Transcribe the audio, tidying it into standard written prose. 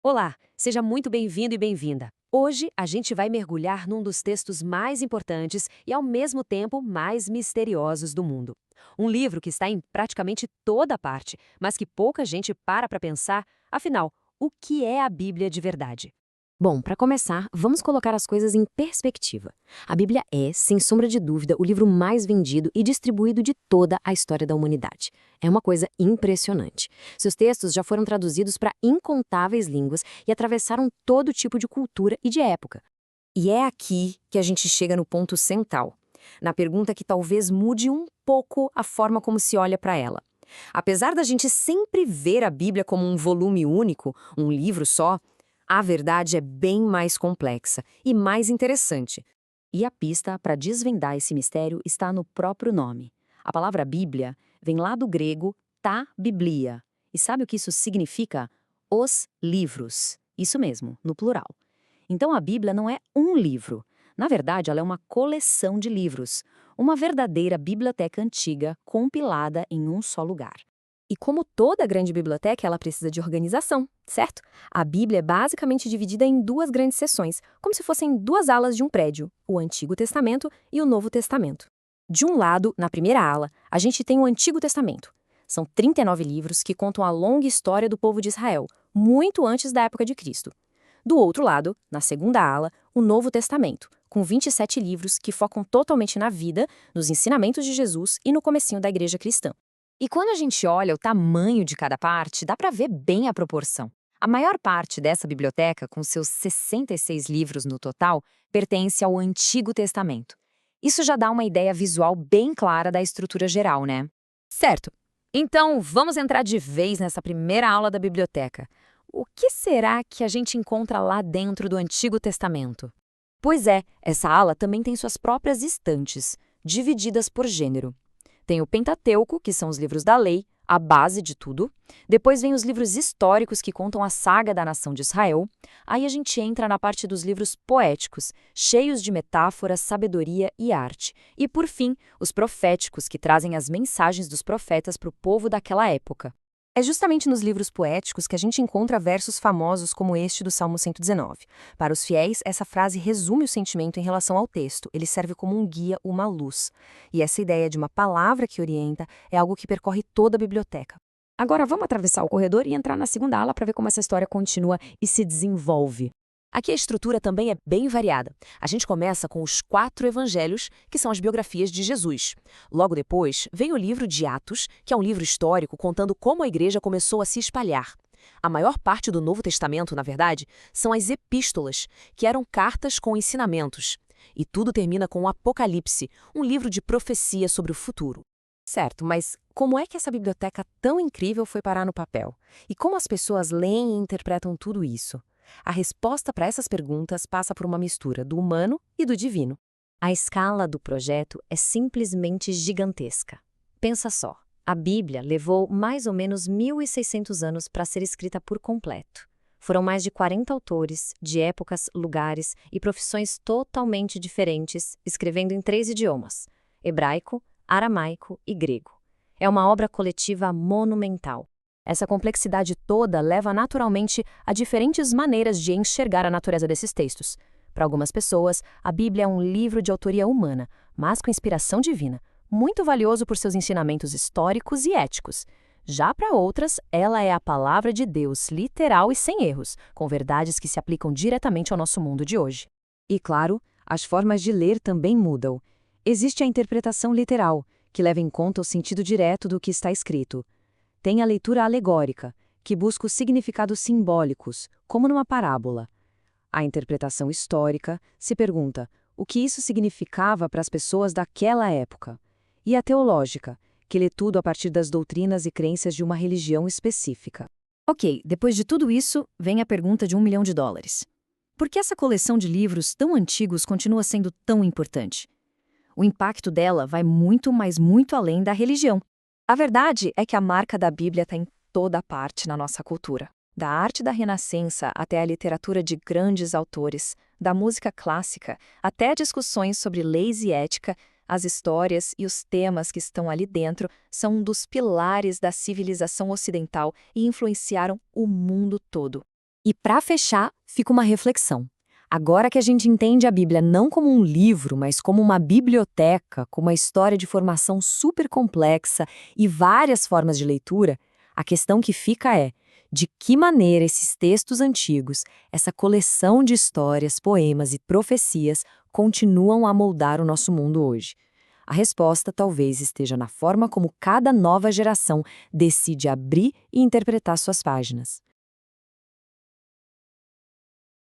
Olá, seja muito bem-vindo e bem-vinda. Hoje a gente vai mergulhar num dos textos mais importantes e, ao mesmo tempo, mais misteriosos do mundo. Um livro que está em praticamente toda parte, mas que pouca gente para pensar, afinal, o que é a Bíblia de verdade? Bom, para começar, vamos colocar as coisas em perspectiva. A Bíblia é, sem sombra de dúvida, o livro mais vendido e distribuído de toda a história da humanidade. É uma coisa impressionante. Seus textos já foram traduzidos para incontáveis línguas e atravessaram todo tipo de cultura e de época. E é aqui que a gente chega no ponto central, na pergunta que talvez mude um pouco a forma como se olha para ela. Apesar da gente sempre ver a Bíblia como um volume único, um livro só, a verdade é bem mais complexa e mais interessante. E a pista para desvendar esse mistério está no próprio nome. A palavra Bíblia vem lá do grego ta biblia. E sabe o que isso significa? Os livros. Isso mesmo, no plural. Então a Bíblia não é um livro. Na verdade, ela é uma coleção de livros, uma verdadeira biblioteca antiga compilada em um só lugar. E como toda grande biblioteca, ela precisa de organização, certo? A Bíblia é basicamente dividida em duas grandes seções, como se fossem duas alas de um prédio, o Antigo Testamento e o Novo Testamento. De um lado, na primeira ala, a gente tem o Antigo Testamento. São 39 livros que contam a longa história do povo de Israel, muito antes da época de Cristo. Do outro lado, na segunda ala, o Novo Testamento, com 27 livros que focam totalmente na vida, nos ensinamentos de Jesus e no comecinho da igreja cristã. E quando a gente olha o tamanho de cada parte, dá para ver bem a proporção. A maior parte dessa biblioteca, com seus 66 livros no total, pertence ao Antigo Testamento. Isso já dá uma ideia visual bem clara da estrutura geral, né? Certo. Então, vamos entrar de vez nessa primeira aula da biblioteca. O que será que a gente encontra lá dentro do Antigo Testamento? Pois é, essa ala também tem suas próprias estantes, divididas por gênero. Tem o Pentateuco, que são os livros da lei, a base de tudo. Depois vem os livros históricos, que contam a saga da nação de Israel. Aí a gente entra na parte dos livros poéticos, cheios de metáforas, sabedoria e arte. E, por fim, os proféticos, que trazem as mensagens dos profetas para o povo daquela época. É justamente nos livros poéticos que a gente encontra versos famosos como este do Salmo 119. Para os fiéis, essa frase resume o sentimento em relação ao texto, ele serve como um guia, uma luz. E essa ideia de uma palavra que orienta é algo que percorre toda a biblioteca. Agora vamos atravessar o corredor e entrar na segunda ala para ver como essa história continua e se desenvolve. Aqui a estrutura também é bem variada. A gente começa com os 4 evangelhos, que são as biografias de Jesus. Logo depois, vem o livro de Atos, que é um livro histórico contando como a igreja começou a se espalhar. A maior parte do Novo Testamento, na verdade, são as epístolas, que eram cartas com ensinamentos. E tudo termina com o Apocalipse, um livro de profecia sobre o futuro. Certo, mas como é que essa biblioteca tão incrível foi parar no papel? E como as pessoas leem e interpretam tudo isso? A resposta para essas perguntas passa por uma mistura do humano e do divino. A escala do projeto é simplesmente gigantesca. Pensa só, a Bíblia levou mais ou menos 1.600 anos para ser escrita por completo. Foram mais de 40 autores, de épocas, lugares e profissões totalmente diferentes, escrevendo em 3 idiomas: hebraico, aramaico e grego. É uma obra coletiva monumental. Essa complexidade toda leva naturalmente a diferentes maneiras de enxergar a natureza desses textos. Para algumas pessoas, a Bíblia é um livro de autoria humana, mas com inspiração divina, muito valioso por seus ensinamentos históricos e éticos. Já para outras, ela é a palavra de Deus, literal e sem erros, com verdades que se aplicam diretamente ao nosso mundo de hoje. E claro, as formas de ler também mudam. Existe a interpretação literal, que leva em conta o sentido direto do que está escrito. Tem a leitura alegórica, que busca os significados simbólicos, como numa parábola. A interpretação histórica se pergunta o que isso significava para as pessoas daquela época. E a teológica, que lê tudo a partir das doutrinas e crenças de uma religião específica. Ok, depois de tudo isso, vem a pergunta de $1 milhão. Por que essa coleção de livros tão antigos continua sendo tão importante? O impacto dela vai muito, mas muito além da religião. A verdade é que a marca da Bíblia está em toda parte na nossa cultura. Da arte da Renascença até a literatura de grandes autores, da música clássica até discussões sobre leis e ética, as histórias e os temas que estão ali dentro são um dos pilares da civilização ocidental e influenciaram o mundo todo. E para fechar, fica uma reflexão. Agora que a gente entende a Bíblia não como um livro, mas como uma biblioteca, com uma história de formação super complexa e várias formas de leitura, a questão que fica é: de que maneira esses textos antigos, essa coleção de histórias, poemas e profecias continuam a moldar o nosso mundo hoje? A resposta talvez esteja na forma como cada nova geração decide abrir e interpretar suas páginas.